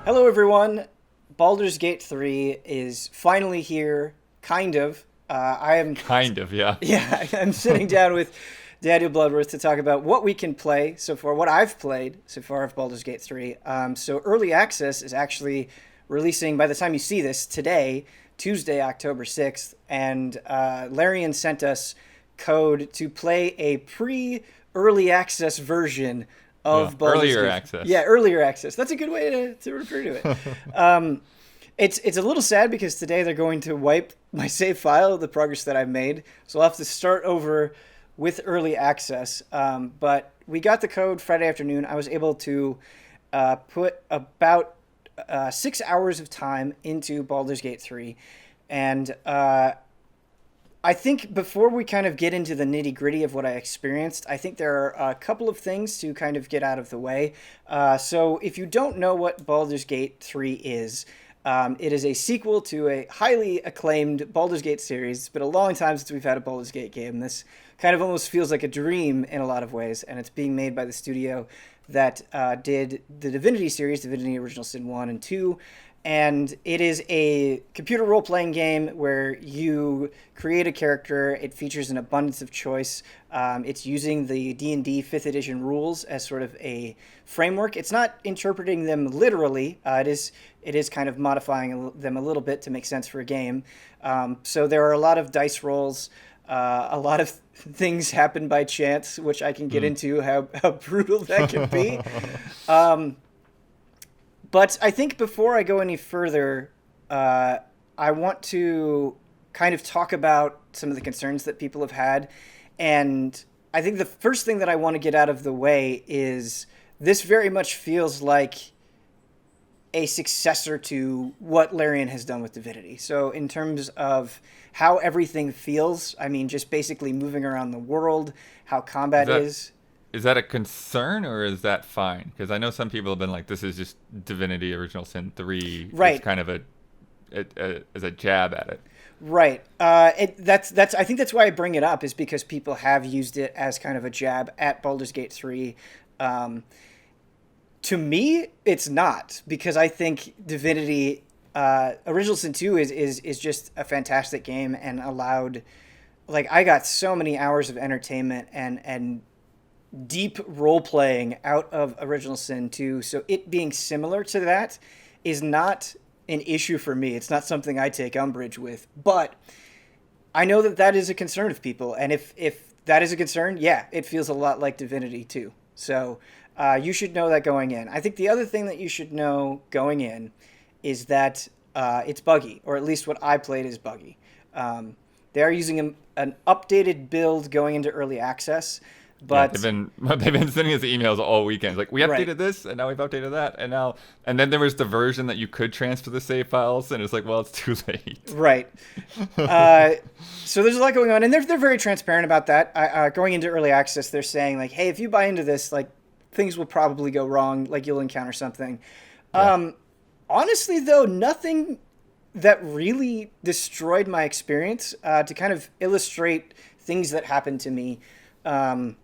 Hello, everyone. Baldur's Gate 3 is finally here, kind of. I am, Kind of, yeah. yeah, I'm sitting down with Daniel Bloodworth to talk about what we can play so far, what I've played so far of Baldur's Gate 3. So, Early Access is actually releasing, by the time you see this, today, Tuesday, October 6th. And Larian sent us code to play a pre-early access version Well, of Baldur's earlier Gate. Yeah, access. earlier access. That's a good way to refer to it. It's a little sad because today they're going to wipe my save file, the progress that I've made. So I'll have to start over with early access. But we got the code Friday afternoon. I was able to put about 6 hours of time into Baldur's Gate 3. And I think before we kind of get into the nitty gritty of what I experienced, I think there are a couple of things to kind of get out of the way. So if you don't know what Baldur's Gate 3 is, it is a sequel to a highly acclaimed Baldur's Gate series. It's been a long time since we've had a Baldur's Gate game. This kind of almost feels like a dream in a lot of ways, and it's being made by the studio that did the Divinity series, Divinity Original Sin 1 and 2. And it is a computer role-playing game where you create a character. It features an abundance of choice. It's using the D&D 5th edition rules as sort of a framework. It's not interpreting them literally. It is kind of modifying them a little bit to make sense for a game. So there are a lot of dice rolls. A lot of things happen by chance, which I can get into how brutal that can be. But I think before I go any further, I want to kind of talk about some of the concerns that people have had. And I think the first thing that I want to get out of the way is this very much feels like a successor to what Larian has done with Divinity. So in terms of how everything feels, I mean, just basically moving around the world, how Is combat that is. is that a concern or is that fine? Because I know some people have been like, "This is just Divinity Original Sin 3." It's Right. kind of as a jab at it. Right. That's. I think that's why I bring it up is because people have used it as kind of a jab at Baldur's Gate 3. Um, to me, it's not because I think Divinity Original Sin 2 is just a fantastic game and allowed. Like I got so many hours of entertainment and deep role playing out of Original Sin 2. So it being similar to that is not an issue for me. It's not something I take umbrage with. But I know that that is a concern of people. And if that is a concern, yeah, it feels a lot like Divinity too. So you should know that going in. I think the other thing that you should know going in is that it's buggy, or at least what I played is buggy. They are using an updated build going into early access, Yeah, but they've been sending us emails all weekend. Like, we right. updated this, and now we've updated that, and then there was the version that you could transfer the save files, and it's like, well, it's too late. Right. Uh, so there's a lot going on, and they're very transparent about that. Going into early access, they're saying like, "Hey, if you buy into this, like, things will probably go wrong. Like, you'll encounter something." Yeah. Honestly, though, nothing that really destroyed my experience. To kind of illustrate things that happened to me, there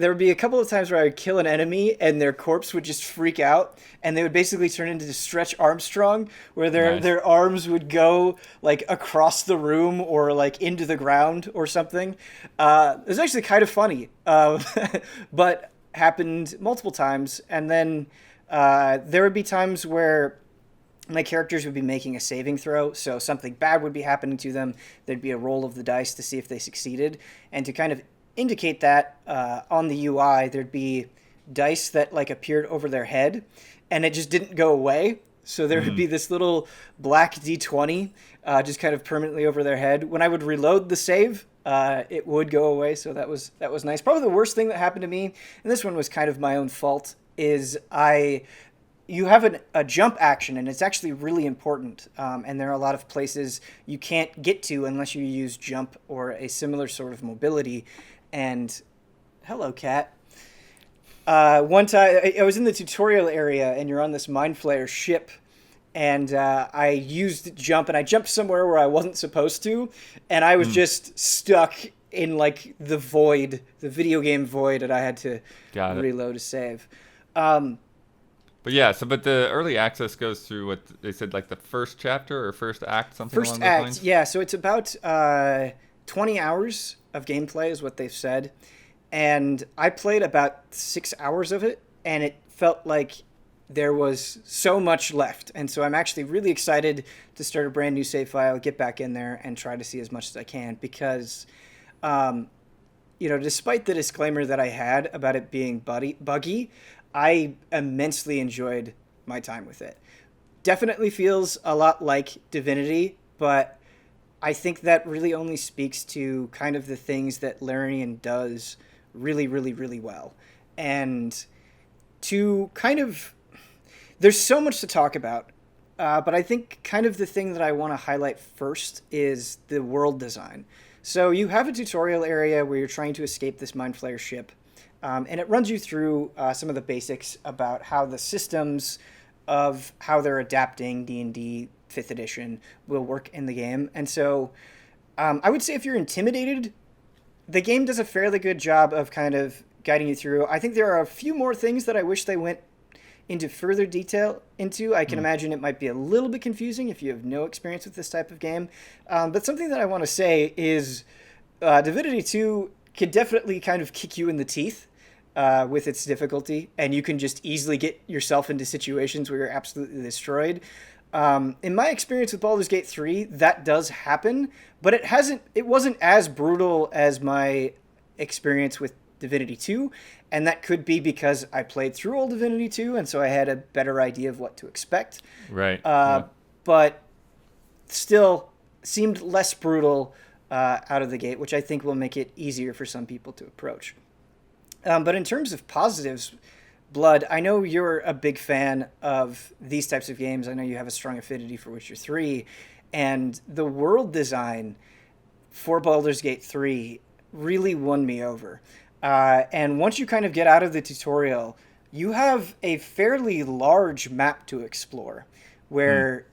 would be a couple of times where I would kill an enemy and their corpse would just freak out, and they would basically turn into Stretch Armstrong, where Nice. their arms would go like across the room or like into the ground or something. It was actually kind of funny, but happened multiple times, and then there would be times where my characters would be making a saving throw, so something bad would be happening to them. There'd be a roll of the dice to see if they succeeded, and to kind of indicate that on the UI, there'd be dice that like appeared over their head, and it just didn't go away. So there would be this little black D20 just kind of permanently over their head. When I would reload the save, it would go away. So that was nice. Probably the worst thing that happened to me, and this one was kind of my own fault, is you have a jump action, and it's actually really important. And there are a lot of places you can't get to unless you use jump or a similar sort of mobility. And hello, cat. One time I was in the tutorial area, and you're on this Mind Flayer ship, and I used jump, and I jumped somewhere where I wasn't supposed to, and I was just stuck in like the void, the video game void, and I had to Got it. reload a save. But yeah, but the early access goes through what they said, like the first chapter or first act, something First along those act, lines. yeah. So it's about 20 hours of gameplay is what they've said, and I played about 6 hours of it, and it felt like there was so much left. And so I'm actually really excited to start a brand new save file, get back in there, and try to see as much as I can because, um, despite the disclaimer that I had about it being buggy, I immensely enjoyed my time with it. Definitely feels a lot like Divinity, but I think that really only speaks to kind of the things that Larian does really, really, really well. And to kind of, there's so much to talk about, but I think kind of the thing that I want to highlight first is the world design. So you have a tutorial area where you're trying to escape this Mind Flayer ship, and it runs you through some of the basics about how the systems of how they're adapting D&D 5th edition will work in the game. And so I would say if you're intimidated, the game does a fairly good job of kind of guiding you through. I think there are a few more things that I wish they went into further detail into. I can imagine it might be a little bit confusing if you have no experience with this type of game. But something that I want to say is Divinity 2 could definitely kind of kick you in the teeth with its difficulty, and you can just easily get yourself into situations where you're absolutely destroyed. In my experience with Baldur's Gate 3, that does happen, but it wasn't as brutal as my experience with Divinity 2, and that could be because I played through old Divinity 2, and so I had a better idea of what to expect. Right. Yeah. But still seemed less brutal out of the gate, which I think will make it easier for some people to approach. But in terms of positives, Blood, I know you're a big fan of these types of games. I know you have a strong affinity for Witcher 3, and the world design for Baldur's Gate 3 really won me over. And once you kind of get out of the tutorial, you have a fairly large map to explore where,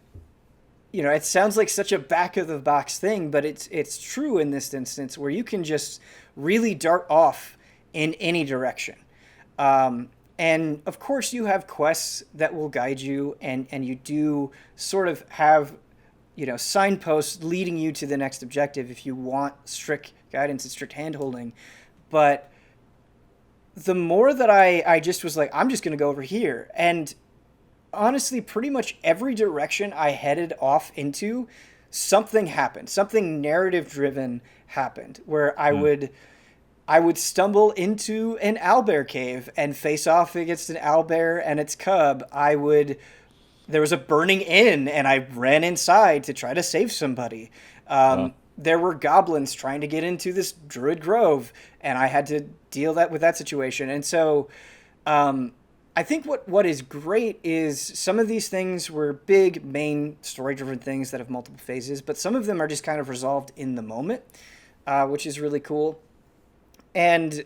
it sounds like such a back of the box thing, but it's true in this instance where you can just really dart off in any direction. And of course you have quests that will guide you, and you do sort of have, signposts leading you to the next objective if you want strict guidance and strict handholding. But the more that I just was like, I'm just going to go over here. And honestly, pretty much every direction I headed off into, something happened. Something narrative driven happened where I would stumble into an owlbear cave and face off against an owlbear and its cub. There was a burning inn and I ran inside to try to save somebody. There were goblins trying to get into this druid grove, and I had to deal with that situation. And so I think what is great is some of these things were big, main, story-driven things that have multiple phases, but some of them are just kind of resolved in the moment, which is really cool. And,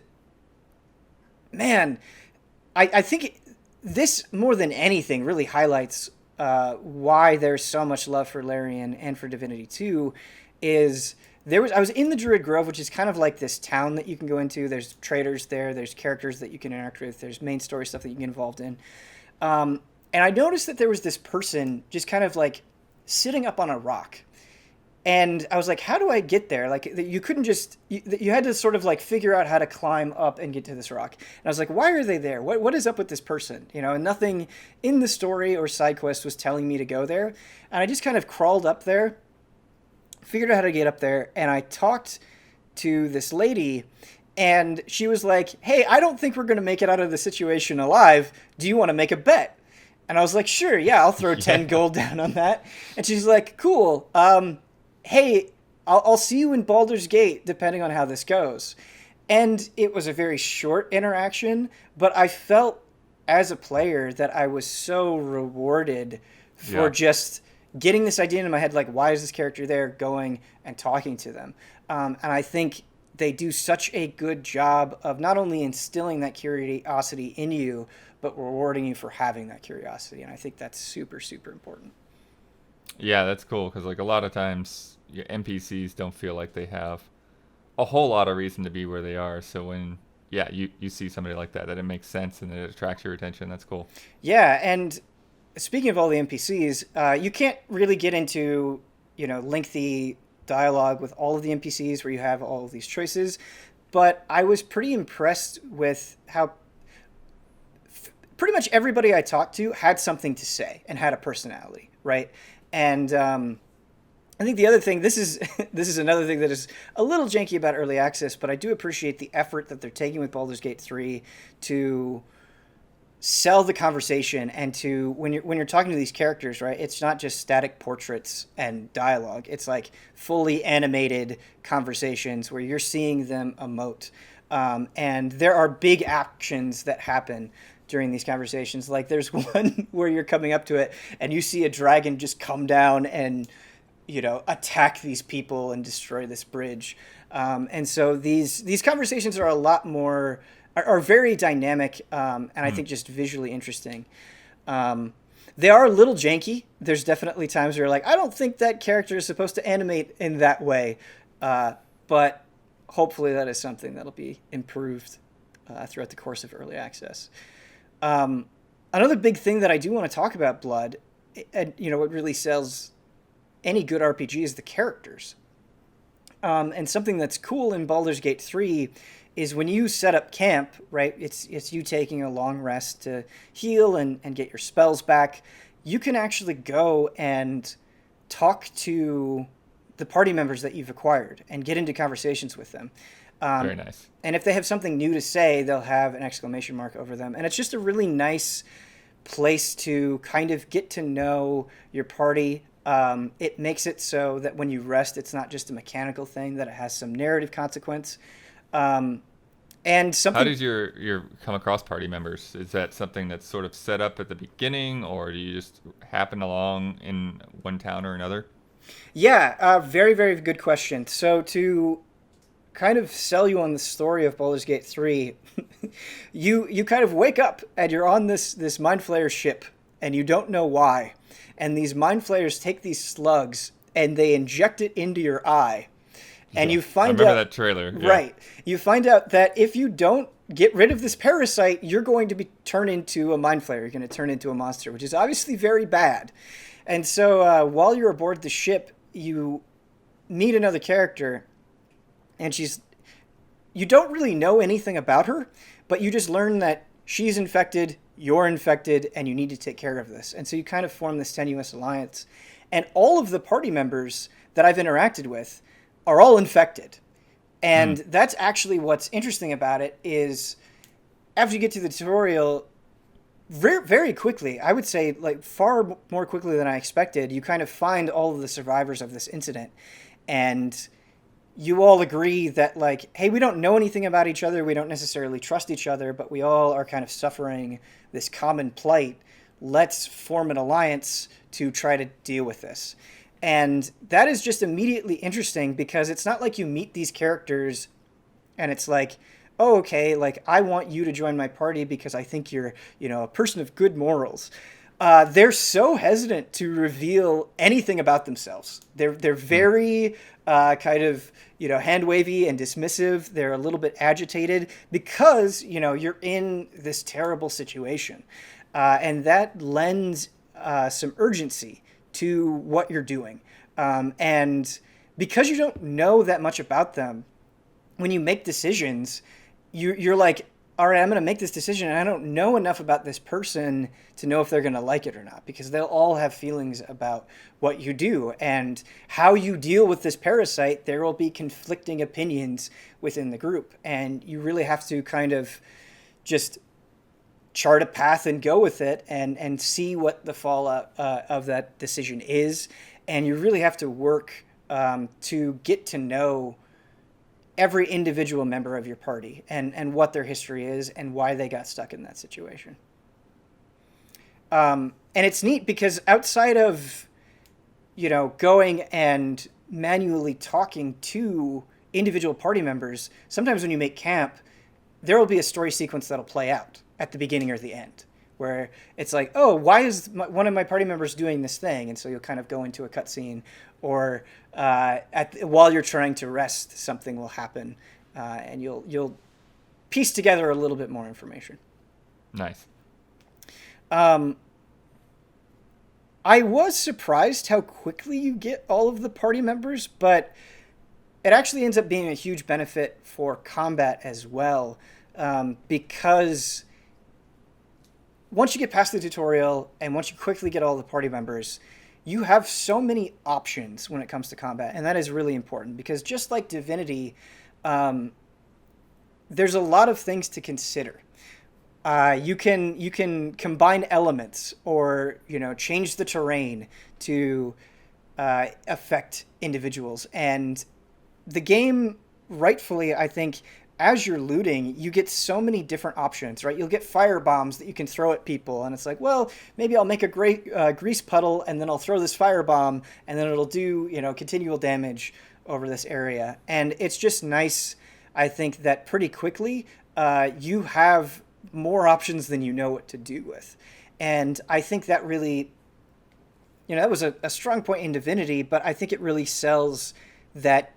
man, I think this, more than anything, really highlights why there's so much love for Larian and for Divinity 2, is I was in the Druid Grove, which is kind of like this town that you can go into. There's traders there. There's characters that you can interact with. There's main story stuff that you can get involved in. And I noticed that there was this person just kind of like sitting up on a rock. And I was like, how do I get there? Like, you couldn't just, you had to sort of like figure out how to climb up and get to this rock. And I was like, why are they there? What is up with this person? And nothing in the story or side quest was telling me to go there. And I just kind of crawled up there, figured out how to get up there, and I talked to this lady, and she was like, hey, I don't think we're going to make it out of the situation alive. Do you want to make a bet? And I was like, sure, yeah, I'll throw 10 gold down on that. And she's like, cool. Hey, I'll see you in Baldur's Gate, depending on how this goes. And it was a very short interaction, but I felt as a player that I was so rewarded for just getting this idea in my head, like, why is this character there, going and talking to them? And I think they do such a good job of not only instilling that curiosity in you, but rewarding you for having that curiosity. And I think that's super, super important. Yeah, that's cool, because like a lot of times your NPCs don't feel like they have a whole lot of reason to be where they are. So when yeah, you see somebody like that it makes sense and it attracts your attention. That's cool. Yeah, and speaking of all the NPCs, you can't really get into lengthy dialogue with all of the NPCs where you have all of these choices, but I was pretty impressed with how pretty much everybody I talked to had something to say and had a personality, right? And I think the other thing, this is this is another thing that is a little janky about early access, but I do appreciate the effort that they're taking with Baldur's Gate 3 to sell the conversation and to when you're talking to these characters, right? It's not just static portraits and dialogue. It's like fully animated conversations where you're seeing them emote. And there are big actions that happen during these conversations. Like there's one where you're coming up to it and you see a dragon just come down and attack these people and destroy this bridge. And so these conversations are a lot more are very dynamic, and I think just visually interesting. They are a little janky. There's definitely times where you're like, I don't think that character is supposed to animate in that way, but hopefully that is something that'll be improved throughout the course of early access. Another big thing that I do want to talk about Blood, and what really sells any good RPG is the characters. And something that's cool in Baldur's Gate 3 is when you set up camp, right? It's you taking a long rest to heal and get your spells back. You can actually go and talk to the party members that you've acquired and get into conversations with them. Very nice. And if they have something new to say, they'll have an exclamation mark over them. And it's just a really nice place to kind of get to know your party. It makes it so that when you rest, it's not just a mechanical thing, that it has some narrative consequence. And something. How did your come across party members? Is that something that's sort of set up at the beginning, or do you just happen along in one town or another? Yeah, very, very good question. So to kind of sell you on the story of Baldur's Gate 3, you kind of wake up and you're on this Mind Flayer ship and you don't know why. And these Mind Flayers take these slugs and they inject it into your eye. And you find I remember out, that trailer. Yeah. Right. You find out that if you don't get rid of this parasite, you're going to be turned into a Mind Flayer. You're going to turn into a monster, which is obviously very bad. And so while you're aboard the ship, you meet another character, and you don't really know anything about her, but you just learn that she's infected, you're infected, and you need to take care of this. And so you kind of form this tenuous alliance. And all of the party members that I've interacted with are all infected. And that's actually what's interesting about it is after you get to the tutorial, very, very quickly, I would say like far more quickly than I expected, you kind of find all of the survivors of this incident. And you all agree that like, hey, we don't know anything about each other. We don't necessarily trust each other, but we all are kind of suffering this common plight. Let's form an alliance to try to deal with this. And that is just immediately interesting because it's not like you meet these characters and it's like, oh, okay, like I want you to join my party because I think you're, a person of good morals. They're so hesitant to reveal anything about themselves. They're very kind of, hand wavy and dismissive. They're a little bit agitated because, you're in this terrible situation. And that lends some urgency to what you're doing. And because you don't know that much about them, when you make decisions, you're like, all right, I'm going to make this decision, and I don't know enough about this person to know if they're going to like it or not, because they'll all have feelings about what you do. And how you deal with this parasite, there will be conflicting opinions within the group. And you really have to kind of just chart a path and go with it and see what the fallout of that decision is. And you really have to work to get to know every individual member of your party and what their history is and why they got stuck in that situation. And it's neat because outside of, going and manually talking to individual party members, sometimes when you make camp, there will be a story sequence that'll play out at the beginning or the end, where it's like, oh, why is one of my party members doing this thing? And so you'll kind of go into a cutscene, or while you're trying to rest, something will happen, and you'll piece together a little bit more information. Nice. I was surprised how quickly you get all of the party members, but it actually ends up being a huge benefit for combat as well, because once you get past the tutorial and once you quickly get all the party members, you have so many options when it comes to combat, and that is really important because just like Divinity, there's a lot of things to consider. You can combine elements or change the terrain to affect individuals, and the game rightfully, I think, as you're looting, you get so many different options, right? You'll get fire bombs that you can throw at people, and it's like, well, maybe I'll make a great grease puddle, and then I'll throw this fire bomb, and then it'll do continual damage over this area. And it's just nice, I think, that pretty quickly you have more options than you know what to do with. And I think that really, that was a strong point in Divinity, but I think it really sells that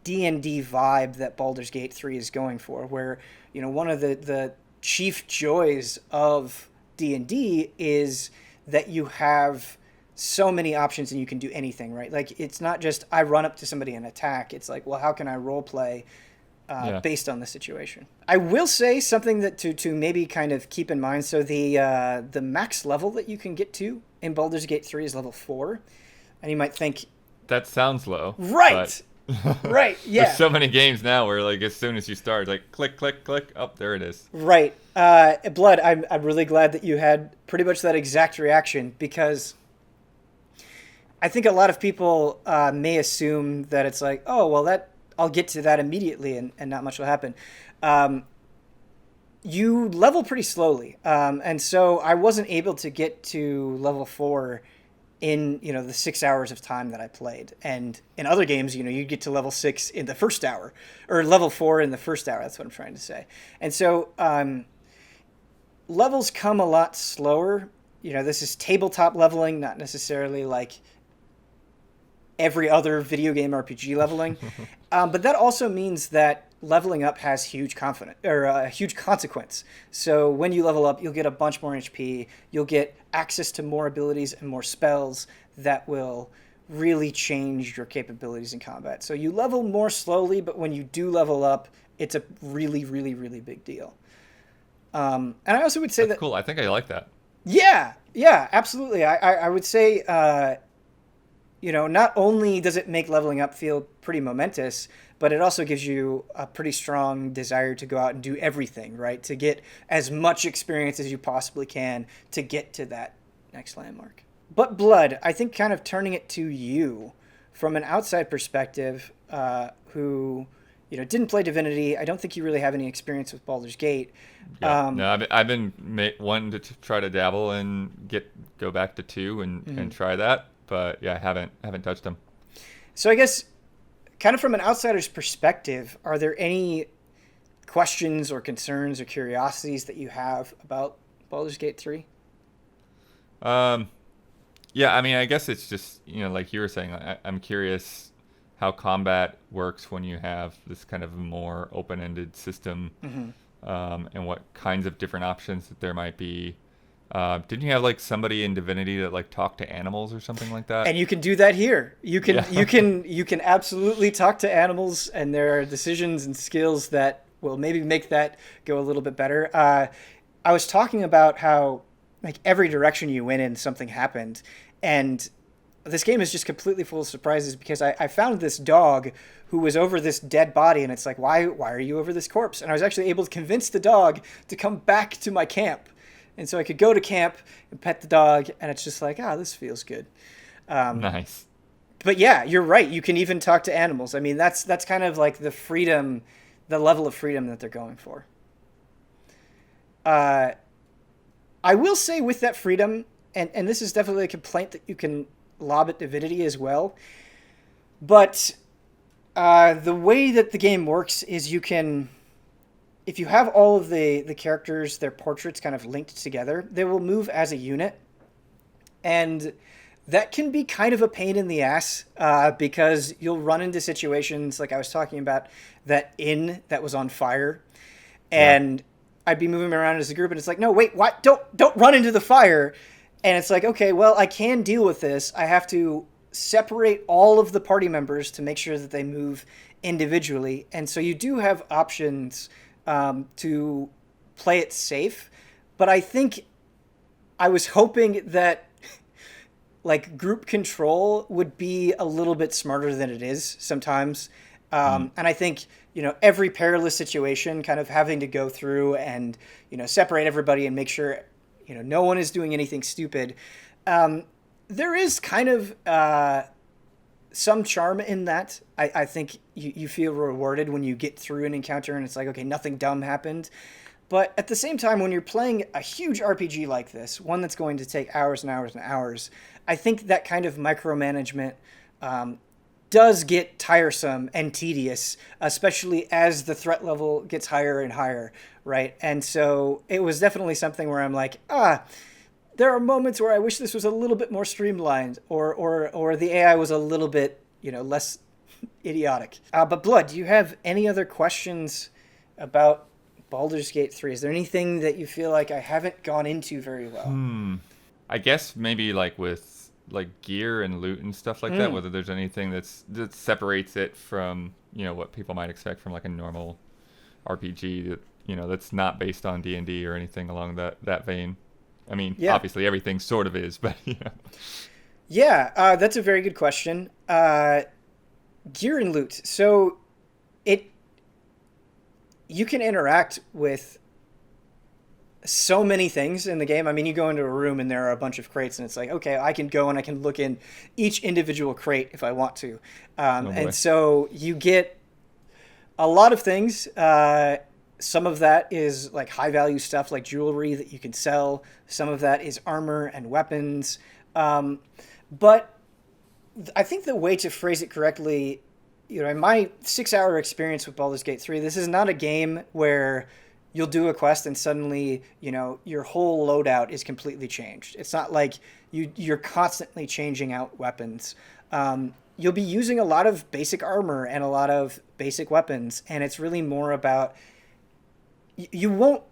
D&D vibe that Baldur's Gate 3 is going for, where one of the chief joys of D&D is that you have so many options and you can do anything, right? Like, it's not just I run up to somebody and attack. It's like, well, how can I role play based on the situation? I will say something that to maybe kind of keep in mind. So the max level that you can get to in Baldur's Gate 3 is level 4, and you might think that sounds low, right? Right, yeah. There's so many games now where, like, as soon as you start, like, click, click, click, oh, there it is. Right. Blood, I'm really glad that you had pretty much that exact reaction, because I think a lot of people may assume that it's like, oh, well, I'll get to that immediately and not much will happen. You level pretty slowly, and so I wasn't able to get to level 4 in the 6 hours of time that I played. And in other games, you get to level 6 in the first hour, or level 4 in the first hour. That's what I'm trying to say. And so levels come a lot slower. This is tabletop leveling, not necessarily like every other video game RPG leveling. But that also means that leveling up has huge consequence. So when you level up, you'll get a bunch more HP. You'll get access to more abilities and more spells that will really change your capabilities in combat. So you level more slowly, but when you do level up, it's a really, really, really big deal. And I also would say That's cool. I think I like that. Yeah, absolutely. I would say, not only does it make leveling up feel pretty momentous, but it also gives you a pretty strong desire to go out and do everything, right? To get as much experience as you possibly can to get to that next landmark. But Blood, I think kind of turning it to you from an outside perspective, who, didn't play Divinity. I don't think you really have any experience with Baldur's Gate. Yeah. No, I've been wanting to try to dabble and go back to 2 and try that, but yeah, I haven't touched them. So I guess, kind of from an outsider's perspective, are there any questions or concerns or curiosities that you have about Baldur's Gate 3? Yeah, I mean, I guess it's just, like you were saying, I'm curious how combat works when you have this kind of more open-ended system, and what kinds of different options that there might be. Didn't you have like somebody in Divinity that like talked to animals or something like that? And you can do that here. You can absolutely talk to animals, and there are decisions and skills that will maybe make that go a little bit better. I was talking about how like every direction you went in, something happened, and this game is just completely full of surprises because I found this dog who was over this dead body, and it's like, why are you over this corpse? And I was actually able to convince the dog to come back to my camp. And so I could go to camp and pet the dog, and it's just like, this feels good. Nice. But yeah, you're right. You can even talk to animals. I mean, that's kind of like the freedom, the level of freedom that they're going for. I will say with that freedom, and this is definitely a complaint that you can lob at Divinity as well, but the way that the game works is you can... If you have all of the characters, their portraits kind of linked together, they will move as a unit. And that can be kind of a pain in the ass, because you'll run into situations like I was talking about, that inn that was on fire. Yeah. and I'd be moving around as a group, and it's like, no, wait, what? Don't run into the fire. And it's like, okay, well, I can deal with this. I have to separate all of the party members to make sure that they move individually. And so you do have options to play it safe. But I think I was hoping that like group control would be a little bit smarter than it is sometimes. And I think, every perilous situation, kind of having to go through and, separate everybody and make sure, no one is doing anything stupid. There is kind of some charm in that. I think you feel rewarded when you get through an encounter and it's like, okay, nothing dumb happened. But at the same time, when you're playing a huge RPG like this, one that's going to take hours and hours and hours, I think that kind of micromanagement does get tiresome and tedious, especially as the threat level gets higher and higher, right? And so it was definitely something where I'm like, there are moments where I wish this was a little bit more streamlined, or the AI was a little bit, less idiotic. But Blood, do you have any other questions about Baldur's Gate 3? Is there anything that you feel like I haven't gone into very well? I guess maybe like with like gear and loot and stuff like that, whether there's anything that separates it from, what people might expect from like a normal RPG that, that's not based on D&D or anything along that vein. I mean, obviously everything sort of is, but Yeah, that's a very good question. Gear and loot. So you can interact with so many things in the game. I mean, you go into a room and there are a bunch of crates and it's like, okay, I can go and I can look in each individual crate if I want to. And so you get a lot of things. Some of that is like high value stuff like jewelry that you can sell. Some of that is armor and weapons. But I think the way to phrase it correctly, in my 6-hour experience with Baldur's Gate 3, this is not a game where you'll do a quest and suddenly, your whole loadout is completely changed. It's not like you're constantly changing out weapons. You'll be using a lot of basic armor and a lot of basic weapons, and it's really more about you won't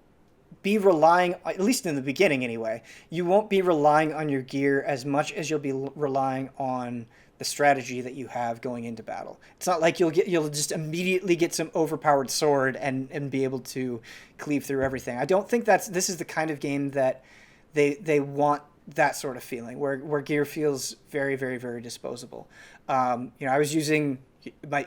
be relying, at least in the beginning anyway, you won't be relying on your gear as much as you'll be relying on the strategy that you have going into battle. It's not like you'll just immediately get some overpowered sword and be able to cleave through everything. I don't think this is the kind of game that they want that sort of feeling where gear feels very, very, very disposable. I was using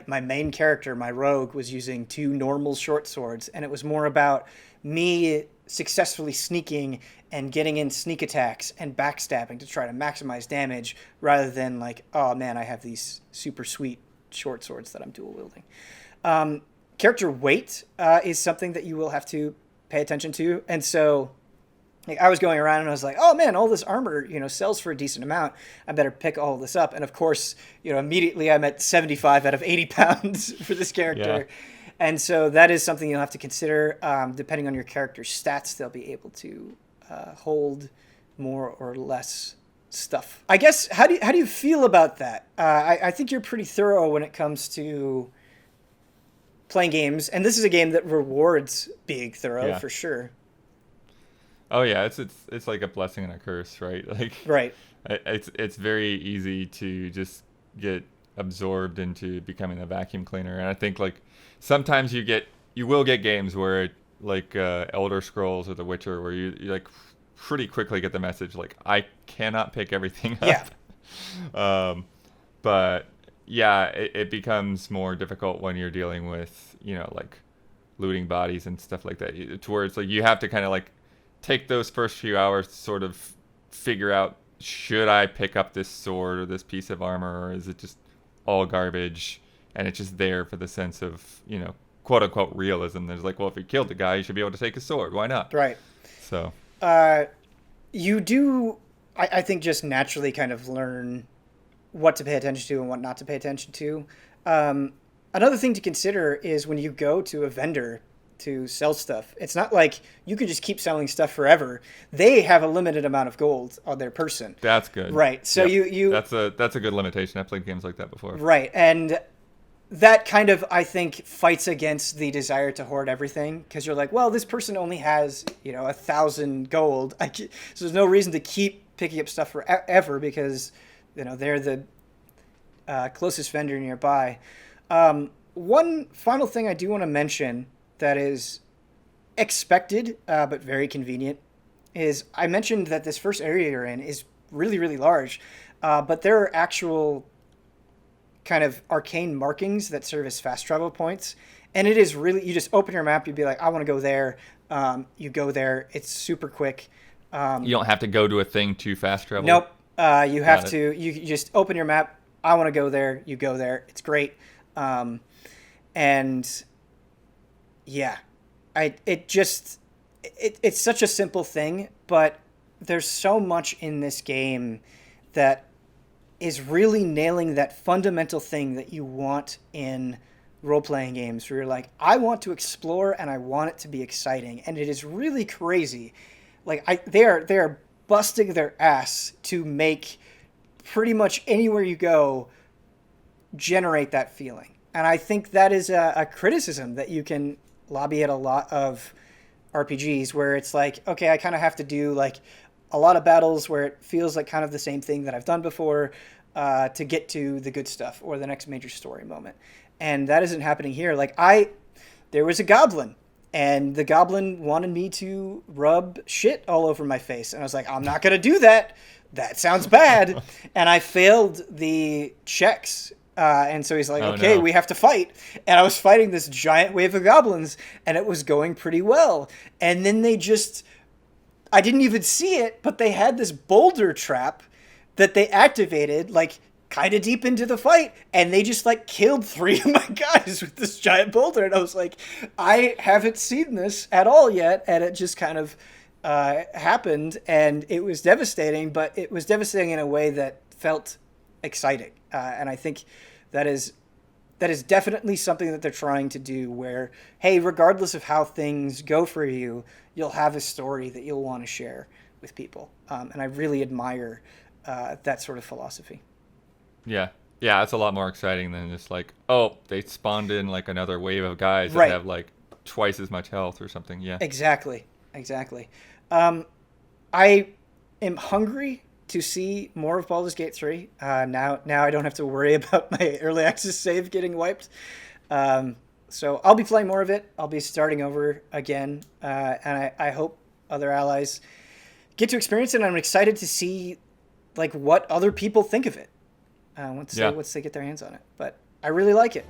my main character, my rogue, was using 2 normal short swords, and it was more about me successfully sneaking and getting in sneak attacks and backstabbing to try to maximize damage rather than like, oh man, I have these super sweet short swords that I'm dual wielding. Character weight is something that you will have to pay attention to. And so I was going around and I was like, oh man, all this armor, sells for a decent amount. I better pick all this up. And of course, immediately I'm at 75 out of 80 pounds for this character. Yeah. And so that is something you'll have to consider. Depending on your character's stats, they'll be able to hold more or less stuff. I guess, how do you feel about that? I think you're pretty thorough when it comes to playing games. And this is a game that rewards being thorough, for sure. Oh yeah, it's like a blessing and a curse, right? Like, right. It's very easy to just get absorbed into becoming a vacuum cleaner, and I think like sometimes you will get games where like Elder Scrolls or The Witcher where you like pretty quickly get the message like I cannot pick everything up. Yeah. But yeah, it becomes more difficult when you're dealing with like looting bodies and stuff like that, to where it's like you have to kind of like take those first few hours to sort of figure out, should I pick up this sword or this piece of armor, or is it just all garbage and it's just there for the sense of, quote unquote realism. There's like, well, if you killed the guy, you should be able to take his sword. Why not? Right. So you do, I think, just naturally kind of learn what to pay attention to and what not to pay attention to. Another thing to consider is when you go to a vendor to sell stuff, it's not like you can just keep selling stuff forever. They have a limited amount of gold on their person. That's good. Right. So yep. you that's a good limitation. I've played games like that before. Right. And that kind of, I think, fights against the desire to hoard everything, because you're like, well, this person only has 1,000 gold. So there's no reason to keep picking up stuff forever because they're the closest vendor nearby. One final thing I do want to mention that is expected but very convenient is I mentioned that this first area you're in is really, really large, but there are actual kind of arcane markings that serve as fast travel points. And it is really, you just open your map, you'd be like, I want to go there. You go there. It's super quick. You don't have to go to a thing to fast travel? Nope. You have to, you just open your map. I want to go there. You go there. It's great. And yeah, it's such a simple thing, but there's so much in this game that is really nailing that fundamental thing that you want in role-playing games, where you're like, I want to explore and I want it to be exciting. And it is really crazy. Like they are busting their ass to make pretty much anywhere you go generate that feeling. And I think that is a criticism that you can lobby at a lot of RPGs, where it's like, okay, I kind of have to do like a lot of battles where it feels like kind of the same thing that I've done before to get to the good stuff or the next major story moment. And that isn't happening here. Like there was a goblin, and the goblin wanted me to rub shit all over my face. And I was like, I'm not going to do that. That sounds bad. And I failed the checks. And so he's like, okay, no. We have to fight. And I was fighting this giant wave of goblins, and it was going pretty well. And then I didn't even see it, but they had this boulder trap that they activated like kind of deep into the fight, and they just like killed 3 of my guys with this giant boulder. And I was like, I haven't seen this at all yet. And it just kind of happened, and it was devastating, but it was devastating in a way that felt exciting. And I think that is definitely something that they're trying to do, where, hey, regardless of how things go for you, you'll have a story that you'll want to share with people. And I really admire that sort of philosophy. Yeah. Yeah, it's a lot more exciting than just like, oh, they spawned in like another wave of guys that have like twice as much health or something. Yeah. Exactly. I am hungry to see more of Baldur's Gate 3. Now I don't have to worry about my early access save getting wiped. So I'll be playing more of it. I'll be starting over again. And I hope other allies get to experience it. And I'm excited to see like what other people think of it once they get their hands on it. But I really like it.